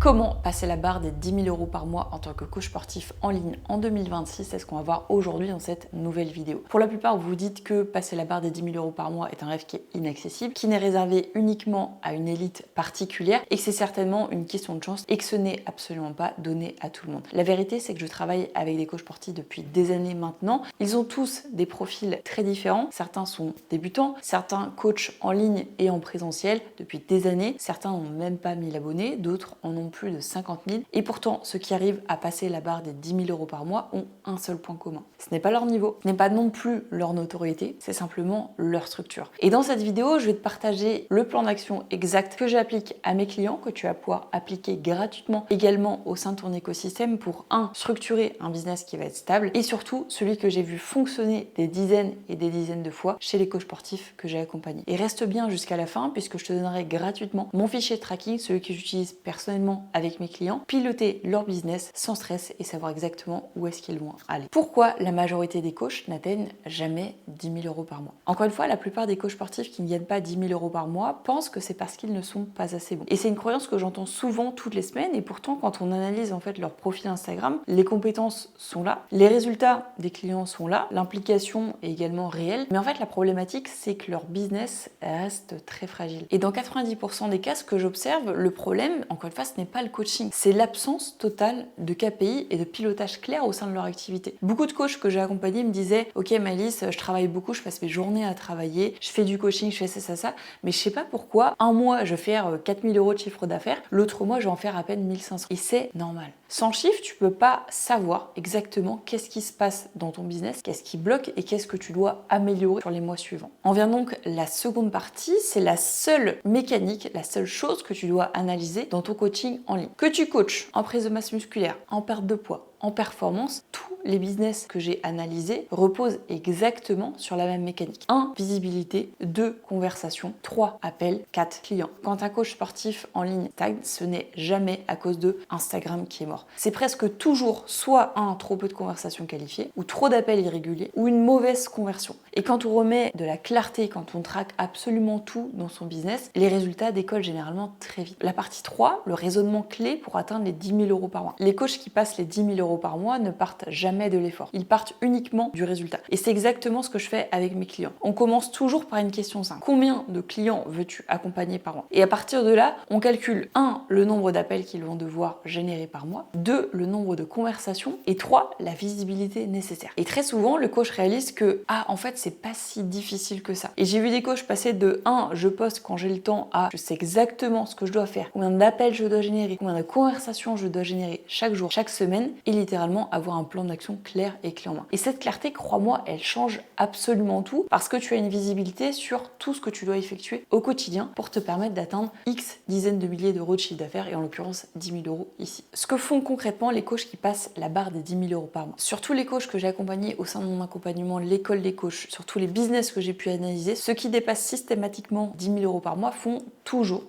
Comment passer la barre des 10 000 € par mois en tant que coach sportif en ligne en 2026? C'est ce qu'on va voir aujourd'hui dans cette nouvelle vidéo. Pour la plupart, vous vous dites que passer la barre des 10 000 € par mois est un rêve qui est inaccessible, qui n'est réservé uniquement à une élite particulière et que c'est certainement une question de chance et que ce n'est absolument pas donné à tout le monde. La vérité, c'est que je travaille avec des coachs sportifs depuis des années maintenant. Ils ont tous des profils très différents. Certains sont débutants, certains coachent en ligne et en présentiel depuis des années. Certains n'ont même pas 1000 abonnés, d'autres en ont plus de 50 000. Et pourtant, ceux qui arrivent à passer la barre des 10 000 € par mois ont un seul point commun. Ce n'est pas leur niveau, ce n'est pas non plus leur notoriété, c'est simplement leur structure. Et dans cette vidéo, je vais te partager le plan d'action exact que j'applique à mes clients, que tu vas pouvoir appliquer gratuitement également au sein de ton écosystème pour structurer un business qui va être stable et surtout celui que j'ai vu fonctionner des dizaines et des dizaines de fois chez les coachs sportifs que j'ai accompagnés. Et reste bien jusqu'à la fin puisque je te donnerai gratuitement mon fichier tracking, celui que j'utilise personnellement avec mes clients, piloter leur business sans stress et savoir exactement où est-ce qu'ils vont aller. Pourquoi la majorité des coachs n'atteignent jamais 10 000 € par mois? Encore une fois, la plupart des coachs sportifs qui ne gagnent pas 10 000 € par mois pensent que c'est parce qu'ils ne sont pas assez bons. Et c'est une croyance que j'entends souvent toutes les semaines et pourtant quand on analyse en fait leur profil Instagram, les compétences sont là, les résultats des clients sont là, l'implication est également réelle, mais en fait la problématique c'est que leur business reste très fragile. Et dans 90% des cas, ce que j'observe, le problème, encore une fois, ce n'est pas le coaching, c'est l'absence totale de KPI et de pilotage clair au sein de leur activité. Beaucoup de coachs que j'ai accompagnés me disaient ok Malice, je travaille beaucoup, je passe mes journées à travailler, je fais du coaching, je fais ça, mais je sais pas pourquoi, un mois je vais faire 4 000 € de chiffre d'affaires, l'autre mois je vais en faire à peine 1500. Et c'est normal. Sans chiffre, tu peux pas savoir exactement qu'est-ce qui se passe dans ton business, qu'est-ce qui bloque et qu'est-ce que tu dois améliorer sur les mois suivants. En vient donc la seconde partie, c'est la seule mécanique, la seule chose que tu dois analyser dans ton coaching en ligne. Que tu coaches en prise de masse musculaire, en perte de poids, en performance, tous les business que j'ai analysés reposent exactement sur la même mécanique. 1. Visibilité. 2. Conversation. 3. Appel. 4. Client. Quand un coach sportif en ligne stagne, ce n'est jamais à cause de Instagram qui est mort. C'est presque toujours soit trop peu de conversations qualifiées, ou trop d'appels irréguliers, ou une mauvaise conversion. Et quand on remet de la clarté, quand on traque absolument tout dans son business, les résultats décollent généralement très vite. La partie 3, le raisonnement clé pour atteindre les 10 000 € par mois. Les coachs qui passent les 10 000 € par mois ne partent jamais de l'effort. Ils partent uniquement du résultat. Et c'est exactement ce que je fais avec mes clients. On commence toujours par une question simple. Combien de clients veux-tu accompagner par mois? Et à partir de là, on calcule 1. Le nombre d'appels qu'ils vont devoir générer par mois. 2. Le nombre de conversations. Et 3. La visibilité nécessaire. Et très souvent, le coach réalise que en fait, c'est pas si difficile que ça. Et j'ai vu des coachs passer de 1. Je poste quand j'ai le temps à je sais exactement ce que je dois faire, combien d'appels je dois générer, combien de conversations je dois générer chaque jour, chaque semaine, et littéralement avoir un plan d'action clair et clé en main. Et cette clarté, crois-moi, elle change absolument tout parce que tu as une visibilité sur tout ce que tu dois effectuer au quotidien pour te permettre d'atteindre X dizaines de milliers d'euros de chiffre d'affaires et en l'occurrence 10 000 € ici. Ce que font concrètement les coachs qui passent la barre des 10 000 € par mois. Sur tous les coachs que j'ai accompagnés au sein de mon accompagnement, l'école des coachs, sur tous les business que j'ai pu analyser, ceux qui dépassent systématiquement 10 000 € par mois font toujours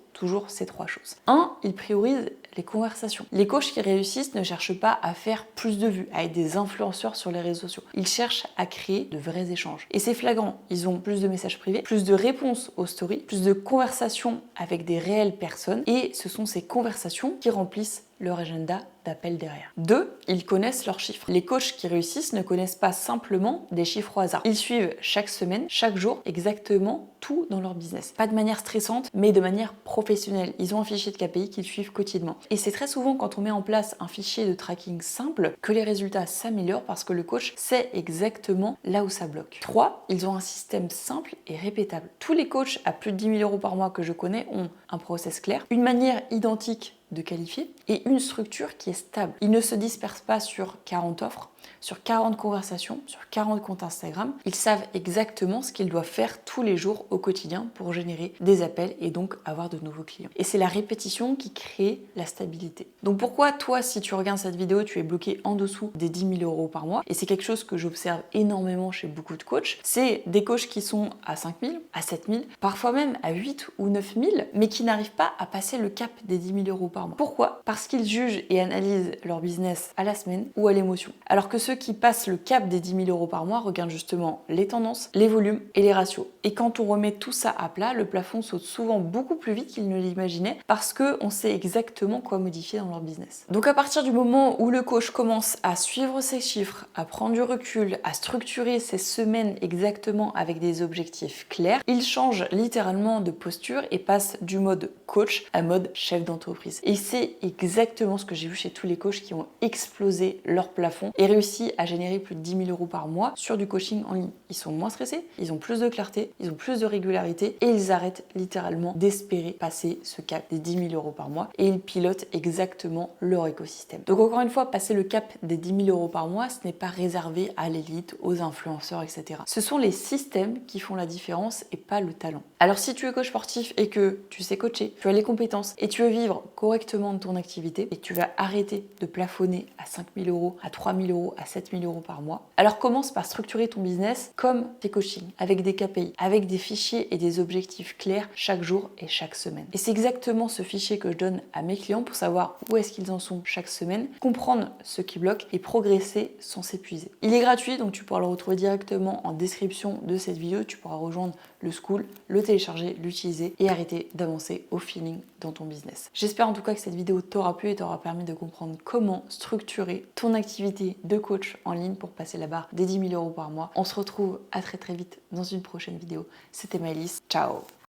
ces 3 choses. 1. Ils priorisent les conversations. Les coachs qui réussissent ne cherchent pas à faire plus de vues, à être des influenceurs sur les réseaux sociaux. Ils cherchent à créer de vrais échanges. Et c'est flagrant. Ils ont plus de messages privés, plus de réponses aux stories, plus de conversations avec des réelles personnes. Et ce sont ces conversations qui remplissent leur agenda d'appel derrière. 2. Ils connaissent leurs chiffres. Les coachs qui réussissent ne connaissent pas simplement des chiffres au hasard. Ils suivent chaque semaine, chaque jour, exactement tout dans leur business. Pas de manière stressante, mais de manière professionnelle. Ils ont un fichier de KPI qu'ils suivent quotidiennement. Et c'est très souvent quand on met en place un fichier de tracking simple que les résultats s'améliorent parce que le coach sait exactement là où ça bloque. 3. Ils ont un système simple et répétable. Tous les coachs à plus de 10 000 € par mois que je connais ont un process clair, une manière identique de qualifier et une structure qui est stable. Ils ne se dispersent pas sur 40 offres, sur 40 conversations, sur 40 comptes Instagram. Ils savent exactement ce qu'ils doivent faire tous les jours au quotidien pour générer des appels et donc avoir de nouveaux clients. Et c'est la répétition qui crée la stabilité. Donc pourquoi toi, si tu regardes cette vidéo, tu es bloqué en dessous des 10 000 € par mois? Et c'est quelque chose que j'observe énormément chez beaucoup de coachs. C'est des coachs qui sont à 5 000, à 7 000, parfois même à 8 ou 9 000, mais qui n'arrivent pas à passer le cap des 10 000 € par mois. Pourquoi? Parce qu'ils jugent et analysent leur business à la semaine ou à l'émotion. Alors que que ceux qui passent le cap des 10 000 euros par mois regardent justement les tendances, les volumes et les ratios. Et quand on remet tout ça à plat, le plafond saute souvent beaucoup plus vite qu'ils ne l'imaginaient parce qu'on sait exactement quoi modifier dans leur business. Donc à partir du moment où le coach commence à suivre ses chiffres, à prendre du recul, à structurer ses semaines exactement avec des objectifs clairs, il change littéralement de posture et passe du mode coach à mode chef d'entreprise. Et c'est exactement ce que j'ai vu chez tous les coachs qui ont explosé leur plafond et réussi à générer plus de 10 000 euros par mois sur du coaching en ligne. Ils sont moins stressés, ils ont plus de clarté, ils ont plus de régularité et ils arrêtent littéralement d'espérer passer ce cap des 10 000 euros par mois et ils pilotent exactement leur écosystème. Donc encore une fois, passer le cap des 10 000 euros par mois, ce n'est pas réservé à l'élite, aux influenceurs, etc. Ce sont les systèmes qui font la différence et pas le talent. Alors si tu es coach sportif et que tu sais coacher, tu as les compétences et tu veux vivre correctement de ton activité et tu vas arrêter de plafonner à 5 000 euros, à 3 000 euros, à 7 000 euros par mois, alors commence par structurer ton business comme tes coachings, avec des KPI, avec des fichiers et des objectifs clairs chaque jour et chaque semaine. Et c'est exactement ce fichier que je donne à mes clients pour savoir où est-ce qu'ils en sont chaque semaine, comprendre ce qui bloque et progresser sans s'épuiser. Il est gratuit, donc tu pourras le retrouver directement en description de cette vidéo. Tu pourras rejoindre le school, le télécharger, l'utiliser et arrêter d'avancer au feeling dans ton business. J'espère en tout cas que cette vidéo t'aura plu et t'aura permis de comprendre comment structurer ton activité de coach en ligne pour passer la barre des 10 000 euros par mois. On se retrouve à très vite dans une prochaine vidéo. C'était Maëlys, ciao!